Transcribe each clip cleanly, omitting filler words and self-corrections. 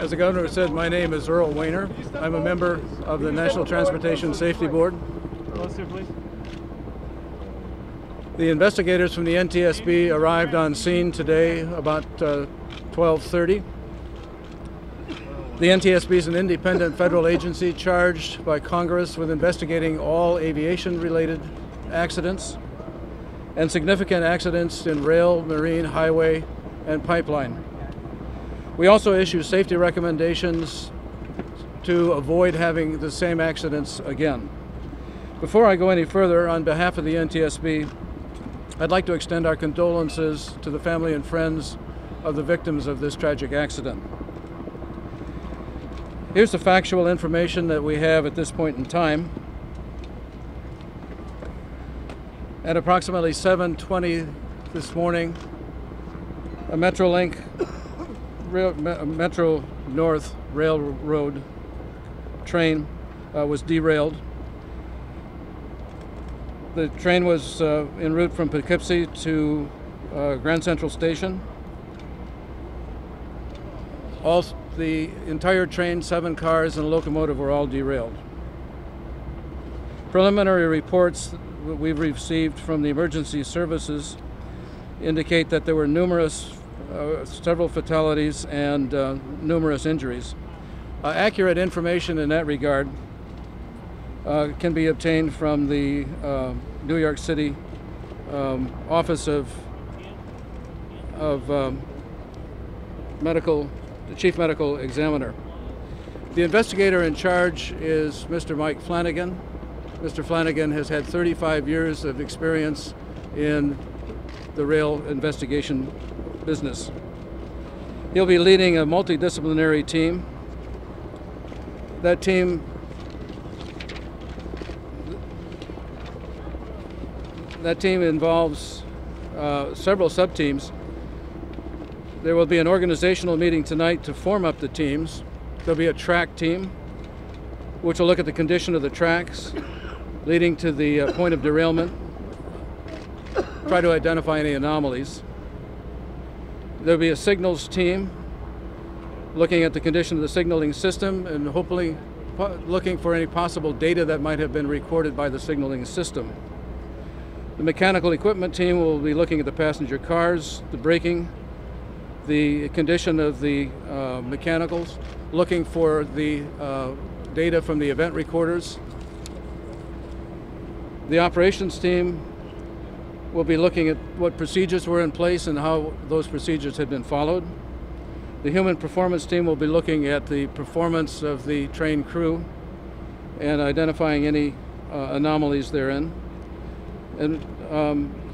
As the governor said, my name is Earl Weener. I'm a member of the National Transportation Safety Board. Closer, please. The investigators from the NTSB arrived on scene today about 12:30. The NTSB is an independent federal agency charged by Congress with investigating all aviation-related accidents and significant accidents in rail, marine, highway, and pipeline. We also issue safety recommendations to avoid having the same accidents again. Before I go any further, on behalf of the NTSB, I'd like to extend our condolences to the family and friends of the victims of this tragic accident. Here's the factual information that we have at this point in time. At approximately 7:20 this morning, a Metro North Railroad train was derailed. The train was en route from Poughkeepsie to Grand Central Station. The entire train, 7 cars and a locomotive, were all derailed. Preliminary reports that we've received from the emergency services indicate that there were several fatalities and numerous injuries. Accurate information in that regard can be obtained from the New York City Office of the Chief Medical Examiner. The investigator in charge is Mr. Mike Flanagan. Mr. Flanagan has had 35 years of experience in the rail investigation business. He'll be leading a multidisciplinary team. That team involves several sub-teams. There will be an organizational meeting tonight to form up the teams. There'll be a track team, which will look at the condition of the tracks leading to the point of derailment, try to identify any anomalies. There'll be a signals team looking at the condition of the signaling system and hopefully looking for any possible data that might have been recorded by the signaling system. The mechanical equipment team will be looking at the passenger cars, the braking, the condition of the mechanicals, looking for the data from the event recorders. The operations team will be looking at what procedures were in place and how those procedures had been followed. The human performance team will be looking at the performance of the train crew and identifying any anomalies therein. And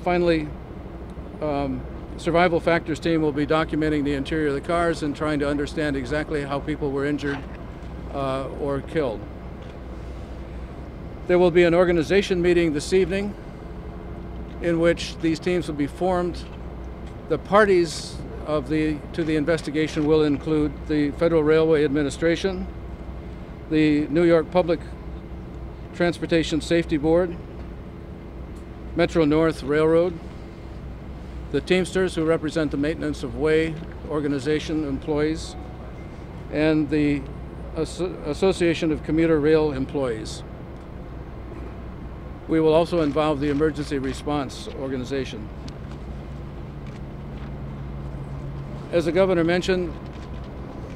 finally, survival factors team will be documenting the interior of the cars and trying to understand exactly how people were injured or killed. There will be an organization meeting this evening in which these teams will be formed. The parties to the investigation will include the Federal Railway Administration, the New York Public Transportation Safety Board, Metro North Railroad, the Teamsters, who represent the Maintenance of Way organization employees, and the Association of Commuter Rail Employees. We will also involve the Emergency Response Organization. As the governor mentioned,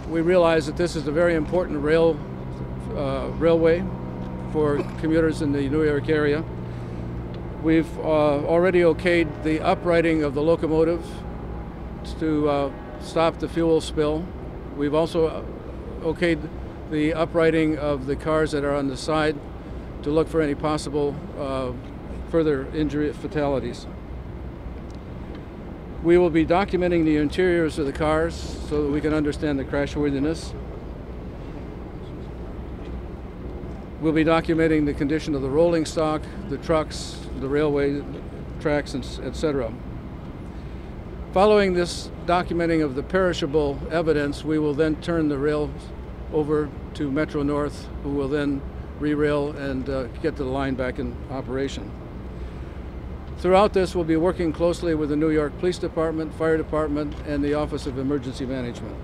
we realize that this is a very important railway for commuters in the New York area. We've already okayed the uprighting of the locomotive to stop the fuel spill. We've also okayed the uprighting of the cars that are on the side to look for any possible further injury fatalities. We will be documenting the interiors of the cars so that we can understand the crashworthiness. We'll be documenting the condition of the rolling stock, the trucks, the railway tracks, etc. Following this documenting of the perishable evidence, we will then turn the rails over to Metro North, who will then re-rail and get the line back in operation. Throughout this, we'll be working closely with the New York Police Department, Fire Department, and the Office of Emergency Management.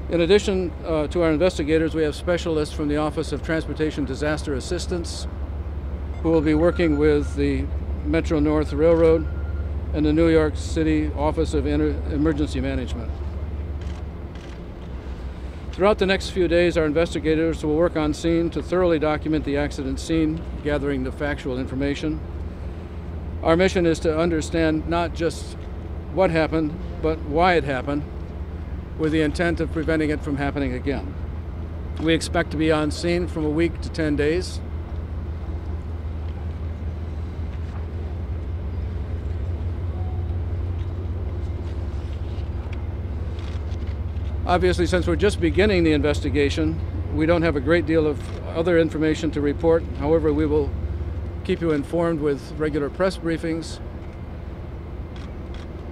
In addition to our investigators, we have specialists from the Office of Transportation Disaster Assistance who will be working with the Metro North Railroad and the New York City Office of Emergency Management. Throughout the next few days, our investigators will work on scene to thoroughly document the accident scene, gathering the factual information. Our mission is to understand not just what happened, but why it happened, with the intent of preventing it from happening again. We expect to be on scene from a week to 10 days. Obviously, since we're just beginning the investigation, we don't have a great deal of other information to report. However, we will keep you informed with regular press briefings.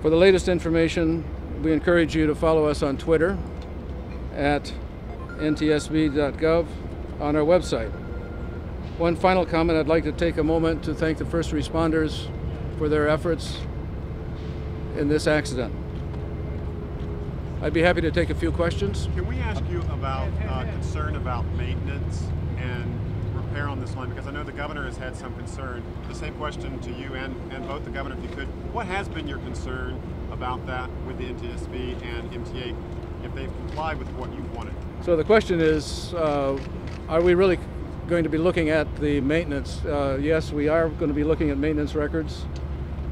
For the latest information, we encourage you to follow us on Twitter at ntsb.gov, on our website. One final comment, I'd like to take a moment to thank the first responders for their efforts in this accident. I'd be happy to take a few questions. Can we ask you about concern about maintenance and repair on this line? Because I know the governor has had some concern. The same question to you and both the governor, if you could. What has been your concern about that with the NTSB and MTA, if they've complied with what you've wanted? So the question is, are we really going to be looking at the maintenance? Yes, we are going to be looking at maintenance records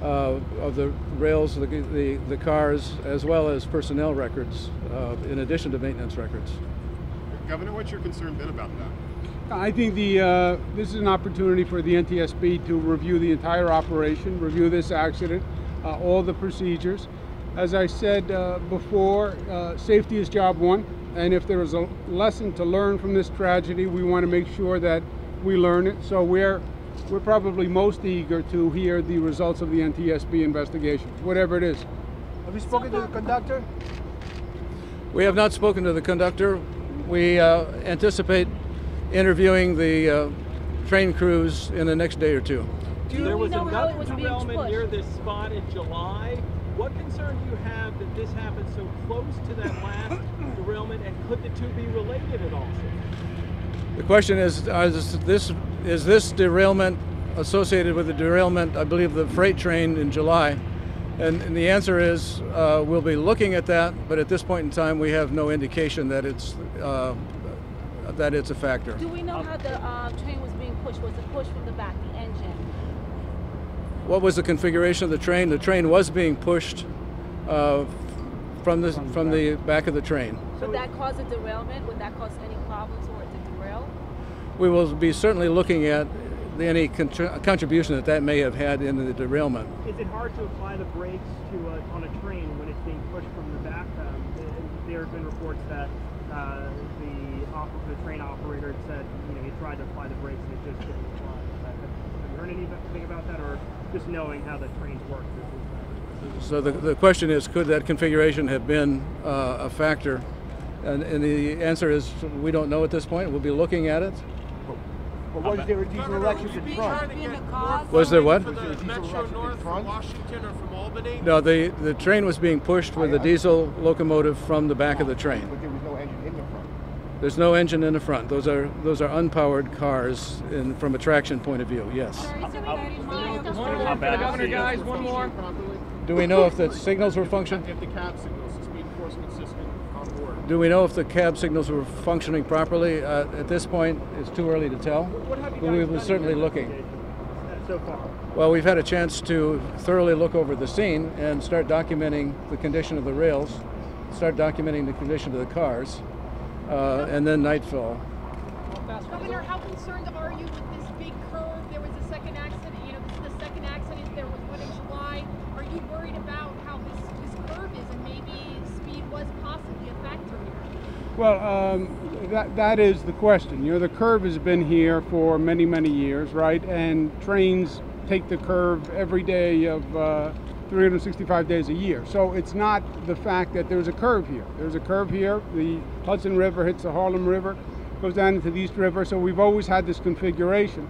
of the rails, the cars, as well as personnel records, in addition to maintenance records. Governor, what's your concern been about that? I think this is an opportunity for the NTSB to review the entire operation, review this accident, all the procedures. As I said before, safety is job one, and if there is a lesson to learn from this tragedy, we want to make sure that we learn it. So we're probably most eager to hear the results of the NTSB investigation, whatever it is. Have you spoken to the conductor? We have not spoken to the conductor. We anticipate interviewing the train crews in the next day or two. There was another derailment near this spot in July. What concern do you have that this happened so close to that last derailment, and could the two be related at all? The question is this derailment associated with the derailment, I believe, the freight train in July? And the answer is we'll be looking at that, but at this point in time, we have no indication that it's a factor. Do we know how the train was being pushed? Was it pushed from the back, the engine? What was the configuration of the train? The train was being pushed from the back of the train. Would that cause a derailment? Would that cause any problems for it to derail? We will be certainly looking at any contribution that may have had in the derailment. Is it hard to apply the brakes on a train when it's being pushed from the back? There have been reports that the train operator said he tried to apply the brakes and it just didn't apply. Have you heard anything about that, or just knowing how the trains work? So the question is, could that configuration have been a factor? And the answer is we don't know at this point. We'll be looking at it. But was there a diesel electric in front? Was there what? For the Metro North from Washington or from Albany? No, the train was being pushed with a diesel locomotive from the back of the train. But there was no engine in the front. There's no engine in the front. Those are unpowered cars from a traction point of view. Yes. Governor, guys, one more. Do we know if the signals were functioning? If the cab signals, the speed enforcement system on board. Do we know if the cab signals were functioning properly? At this point, it's too early to tell. But we were certainly looking. So far? Well, we've had a chance to thoroughly look over the scene and start documenting the condition of the rails, start documenting the condition of the cars, and then nightfall. Governor, how concerned are you with this big curve? There was a second accident. This is the second accident. There was one in July. Are you worried about how this curve is, and maybe speed was possibly a factor here? Well, that is the question. The curve has been here for many, many years, right? And trains take the curve every day of 365 days a year. So it's not the fact that there's a curve here. There's a curve here. The Hudson River hits the Harlem River, goes down into the East River. So we've always had this configuration.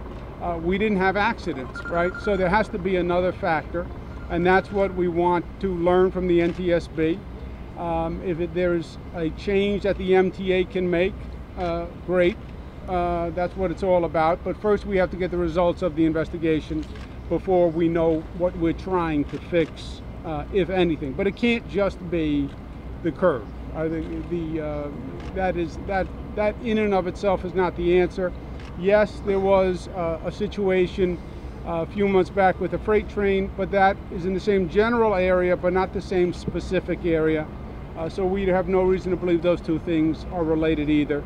We didn't have accidents, right? So there has to be another factor. And that's what we want to learn from the NTSB. If there's a change that the MTA can make, great. That's what it's all about. But first we have to get the results of the investigation before we know what we're trying to fix, if anything. But it can't just be the curve. I think that in and of itself is not the answer. Yes, there was a situation a few months back with a freight train, but that is in the same general area, but not the same specific area. So we have no reason to believe those two things are related either.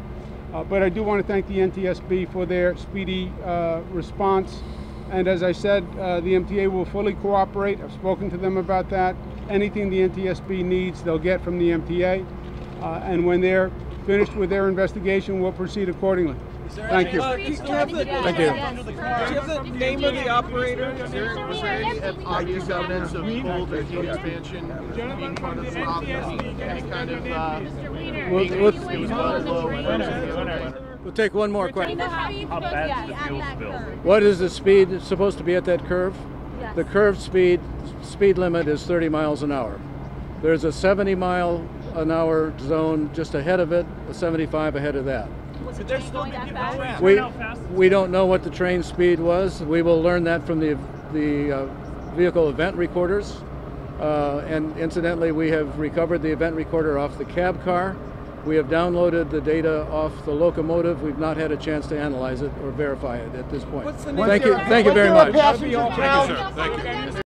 But I do want to thank the NTSB for their speedy response. And as I said, the MTA will fully cooperate. I've spoken to them about that. Anything the NTSB needs, they'll get from the MTA. And when they're finished with their investigation, we'll proceed accordingly. Thank you. Thank you. Thank Do you. you have the name of the operator? Was there any evidence of coal vehicle expansion being part of the problem? Any kind of Mr. Weener, We'll take one more question. How bad's the fuel spill? What is the speed supposed to be at that curve? Yes. The curve speed limit is 30 miles an hour. There's a 70-mile-an-hour zone just ahead of it, a 75 ahead of that. Was it going that fast? We don't know what the train speed was. We will learn that from the vehicle event recorders. And incidentally, we have recovered the event recorder off the cab car. We have downloaded the data off the locomotive. We've not had a chance to analyze it or verify it at this point. Thank you very much. Thank you, sir. Thank you.